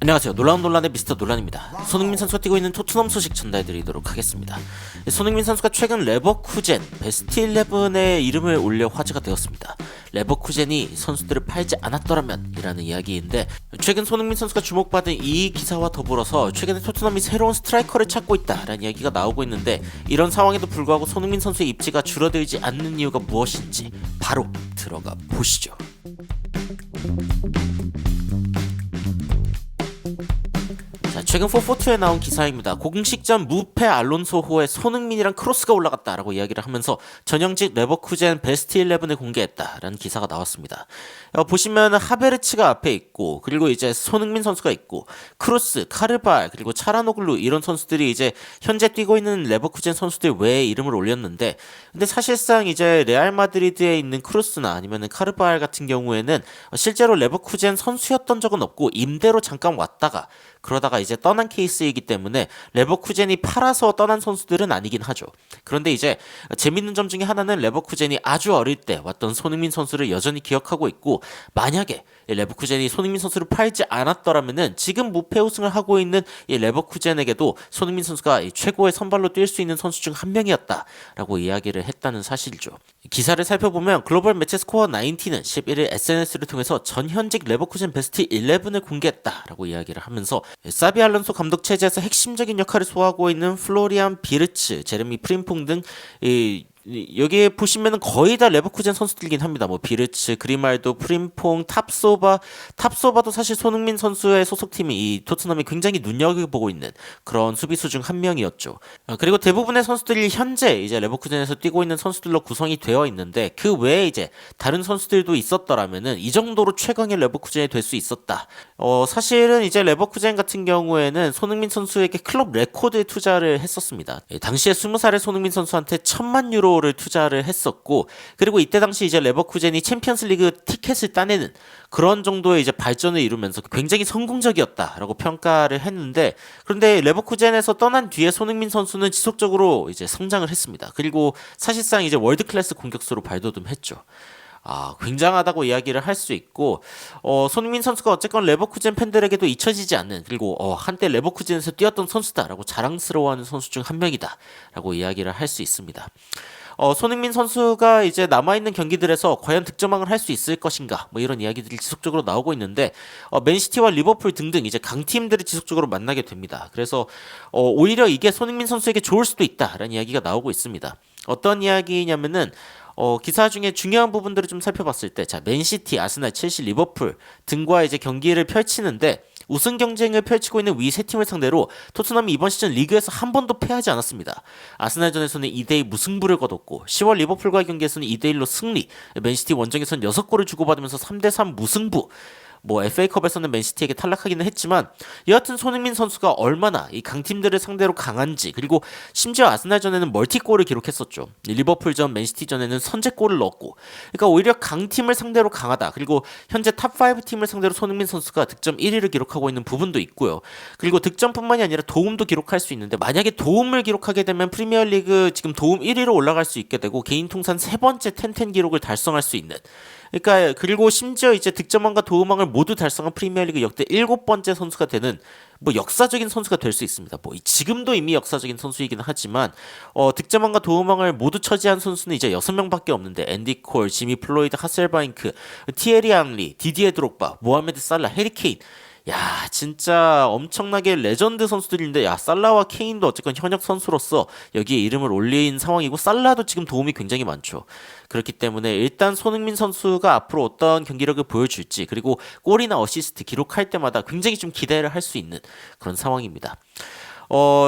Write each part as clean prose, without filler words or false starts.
안녕하세요. 놀라운 논란의 미스터 논란입니다. 손흥민 선수가 뛰고 있는 토트넘 소식 전달해드리도록 하겠습니다. 손흥민 선수가 최근 레버쿠젠 베스트 11에 이름을 올려 화제가 되었습니다. 레버쿠젠이 선수들을 팔지 않았더라면 이라는 이야기인데, 최근 손흥민 선수가 주목받은 이 기사와 더불어서 최근에 토트넘이 새로운 스트라이커를 찾고 있다라는 이야기가 나오고 있는데, 이런 상황에도 불구하고 손흥민 선수의 입지가 줄어들지 않는 이유가 무엇인지 바로 들어가 보시죠. 최근 442에 나온 기사입니다. 공식전 무패 알론소호에 손흥민이랑 크로스가 올라갔다라고 이야기를 하면서 전형직 레버쿠젠 베스트 11을 공개했다라는 기사가 나왔습니다. 보시면 하베르츠가 앞에 있고, 그리고 이제 손흥민 선수가 있고, 크로스, 카르발, 그리고 차라노글루, 이런 선수들이 이제 현재 뛰고 있는 레버쿠젠 선수들 외에 이름을 올렸는데, 근데 사실상 이제 레알 마드리드에 있는 크로스나 아니면은 카르발 같은 경우에는 실제로 레버쿠젠 선수였던 적은 없고 임대로 잠깐 왔다가 그러다가 이제 떠난 케이스이기 때문에 레버쿠젠이 팔아서 떠난 선수들은 아니긴 하죠. 그런데 이제 재밌는 점 중에 하나는 레버쿠젠이 아주 어릴 때 왔던 손흥민 선수를 여전히 기억하고 있고, 만약에 레버쿠젠이 손흥민 선수를 팔지 않았더라면은 지금 무패 우승을 하고 있는 이 레버쿠젠에게도 손흥민 선수가 최고의 선발로 뛸 수 있는 선수 중 한 명이었다라고 이야기를 했다는 사실이죠. 기사를 살펴보면 글로벌 매치 스코어 90는 11일 SNS를 통해서 전현직 레버쿠젠 베스트 11을 공개했다라고 이야기를 하면서 사비 알론소 감독 체제에서 핵심적인 역할을 소화하고 있는 플로리안 비르츠, 제레미 프림퐁 등 여기에 보시면은 거의 다 레버쿠젠 선수들이긴 합니다. 뭐 비르츠, 그리말도, 프림퐁, 탑소바도 사실 손흥민 선수의 소속팀이 이 토트넘이 굉장히 눈여겨보고 있는 그런 수비수 중 한 명이었죠. 그리고 대부분의 선수들이 현재 이제 레버쿠젠에서 뛰고 있는 선수들로 구성이 되어 있는데, 그 외에 이제 다른 선수들도 있었더라면은 이 정도로 최강의 레버쿠젠이 될 수 있었다. 사실은 이제 레버쿠젠 같은 경우에는 손흥민 선수에게 클럽 레코드 투자를 했었습니다. 당시에 20살의 손흥민 선수한테 1,000만 유로를 투자를 했었고, 그리고 이때 당시 이제 레버쿠젠이 챔피언스리그 티켓을 따내는 그런 정도의 이제 발전을 이루면서 굉장히 성공적이었다라고 평가를 했는데, 그런데 레버쿠젠에서 떠난 뒤에 손흥민 선수는 지속적으로 이제 성장을 했습니다. 그리고 사실상 이제 월드 클래스 공격수로 발돋움했죠. 굉장하다고 이야기를 할 수 있고, 손흥민 선수가 어쨌건 레버쿠젠 팬들에게도 잊혀지지 않는, 그리고 한때 레버쿠젠에서 뛰었던 선수다라고 자랑스러워하는 선수 중 한 명이다라고 이야기를 할 수 있습니다. 손흥민 선수가 이제 남아있는 경기들에서 과연 득점왕을 할 수 있을 것인가, 뭐 이런 이야기들이 지속적으로 나오고 있는데, 맨시티와 리버풀 등등 이제 강팀들을 지속적으로 만나게 됩니다. 그래서 오히려 이게 손흥민 선수에게 좋을 수도 있다라는 이야기가 나오고 있습니다. 어떤 이야기냐면은 기사 중에 중요한 부분들을 좀 살펴봤을 때, 맨시티, 아스날, 첼시, 리버풀 등과 이제 경기를 펼치는데, 우승 경쟁을 펼치고 있는 위 세 팀을 상대로 토트넘이 이번 시즌 리그에서 한 번도 패하지 않았습니다. 아스날전에서는 2대2 무승부를 거뒀고, 10월 리버풀과의 경기에서는 2대1로 승리, 맨시티 원정에서는 6골을 주고받으면서 3대3 무승부, FA컵에서는 맨시티에게 탈락하기는 했지만, 여하튼 손흥민 선수가 얼마나 이 강팀들을 상대로 강한지, 그리고 심지어 아스날전에는 멀티골을 기록했었죠. 리버풀전, 맨시티전에는 선제골을 넣었고, 그러니까 오히려 강팀을 상대로 강하다. 그리고 현재 탑5 팀을 상대로 손흥민 선수가 득점 1위를 기록하고 있는 부분도 있고요. 그리고 득점뿐만이 아니라 도움도 기록할 수 있는데, 만약에 도움을 기록하게 되면 프리미어리그 지금 도움 1위로 올라갈 수 있게 되고, 개인 통산 3번째 텐텐 기록을 달성할 수 있는, 그러니까 그리고 심지어 이제 득점왕과 도움왕을 모두 달성한 프리미어리그 역대 7번째 선수가 되는 역사적인 선수가 될 수 있습니다. 지금도 이미 역사적인 선수이긴 하지만 득점왕과 도움왕을 모두 차지한 선수는 이제 6명밖에 없는데, 앤디 콜, 지미 플로이드, 하셀바잉크, 티에리 앙리, 디디에 드록바, 모하메드 살라, 해리 케인. 야, 진짜 엄청나게 레전드 선수들인데, 살라와 케인도 어쨌건 현역 선수로서 여기에 이름을 올린 상황이고, 살라도 지금 도움이 굉장히 많죠. 그렇기 때문에 일단 손흥민 선수가 앞으로 어떤 경기력을 보여줄지, 그리고 골이나 어시스트 기록할 때마다 굉장히 좀 기대를 할 수 있는 그런 상황입니다.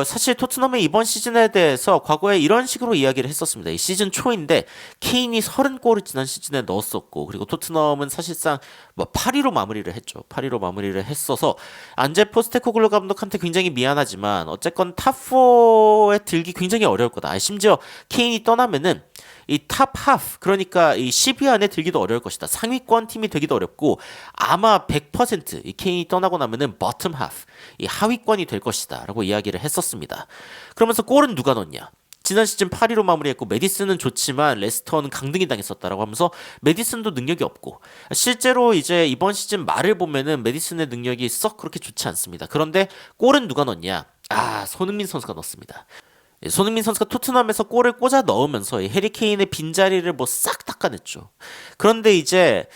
사실 토트넘의 이번 시즌에 대해서 과거에 이런 식으로 이야기를 했었습니다. 이 시즌 초인데 케인이 30골을 지난 시즌에 넣었었고, 그리고 토트넘은 사실상 8위로 마무리를 했죠. 8위로 마무리를 했어서 안제 포스테코글루 감독한테 굉장히 미안하지만 어쨌건 탑4에 들기 굉장히 어려울 거다. 심지어 케인이 떠나면은 이 탑 하프, 그러니까 이 10위 안에 들기도 어려울 것이다. 상위권 팀이 되기도 어렵고, 아마 100% 이 케인이 떠나고 나면은 버텀 하프, 이 하위권이 될 것이다 라고 이야기를 했었습니다. 그러면서 골은 누가 넣냐? 지난 시즌 8위로 마무리했고 메디슨은 좋지만 레스터는 강등이 당했었다라고 하면서 메디슨도 능력이 없고 실제로 이제 이번 시즌 말을 보면은 메디슨의 능력이 썩 그렇게 좋지 않습니다. 그런데 골은 누가 넣었냐? 손흥민 선수가 넣었습니다. 손흥민 선수가 토트넘에서 골을 꽂아 넣으면서 해리케인의 빈자리를 뭐 싹 닦아냈죠. 그런데 이제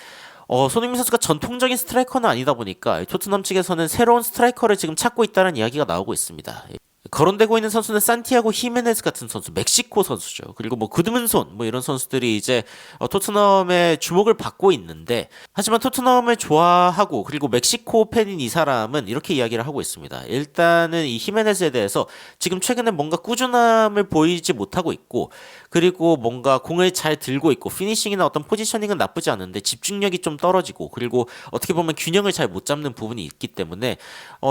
손흥민 선수가 전통적인 스트라이커는 아니다 보니까 토트넘 측에서는 새로운 스트라이커를 지금 찾고 있다는 이야기가 나오고 있습니다. 거론되고 있는 선수는 산티아고 히메네즈 같은 선수, 멕시코 선수죠. 그리고 뭐 구드문손 뭐 이런 선수들이 이제 토트넘의 주목을 받고 있는데, 하지만 토트넘을 좋아하고 그리고 멕시코 팬인 이 사람은 이렇게 이야기를 하고 있습니다. 일단은 이 히메네즈에 대해서 지금 최근에 뭔가 꾸준함을 보이지 못하고 있고, 그리고 뭔가 공을 잘 들고 있고 피니싱이나 어떤 포지셔닝은 나쁘지 않은데 집중력이 좀 떨어지고, 그리고 어떻게 보면 균형을 잘 못 잡는 부분이 있기 때문에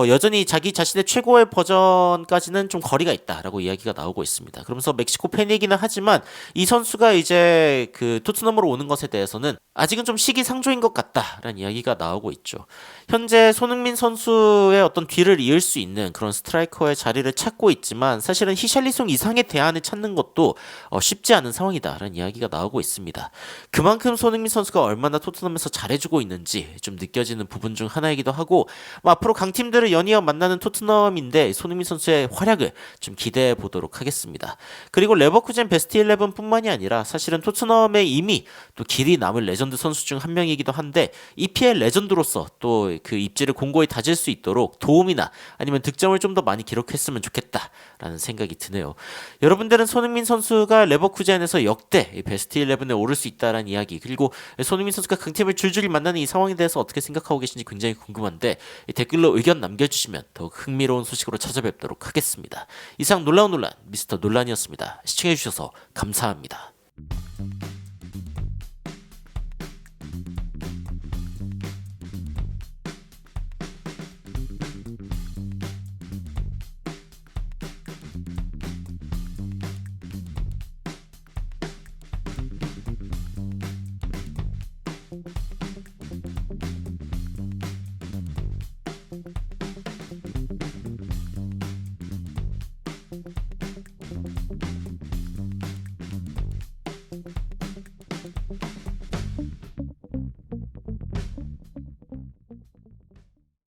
여전히 자기 자신의 최고의 버전까지는 좀 거리가 있다라고 이야기가 나오고 있습니다. 그러면서 멕시코 팬이기는 하지만 이 선수가 이제 그 토트넘으로 오는 것에 대해서는 아직은 좀 시기상조인 것 같다라는 이야기가 나오고 있죠. 현재 손흥민 선수의 어떤 뒤를 이을 수 있는 그런 스트라이커의 자리를 찾고 있지만, 사실은 히샬리송 이상의 대안을 찾는 것도 쉽지 않은 상황이다라는 이야기가 나오고 있습니다. 그만큼 손흥민 선수가 얼마나 토트넘에서 잘해주고 있는지 좀 느껴지는 부분 중 하나이기도 하고, 앞으로 강팀들을 연이어 만나는 토트넘인데 손흥민 선수의 활약을 좀 기대해 보도록 하겠습니다. 그리고 레버쿠젠 베스트 11뿐만이 아니라 사실은 토트넘에 이미 또 길이 남을 레전드 선수 중 한 명이기도 한데, EPL 레전드로서 또 그 입지를 공고히 다질 수 있도록 도움이나 아니면 득점을 좀 더 많이 기록했으면 좋겠다라는 생각이 드네요. 여러분들은 손흥민 선수가 레버쿠젠에서 역대 베스트 11에 오를 수 있다라는 이야기, 그리고 손흥민 선수가 강팀을 줄줄이 만나는 이 상황에 대해서 어떻게 생각하고 계신지 굉장히 궁금한데, 댓글로 의견 남겨주시면 더욱 흥미로운 소식으로 찾아뵙도록 하겠습니다. 이상 놀라운 논란 미스터 논란이었습니다. 시청해주셔서 감사합니다.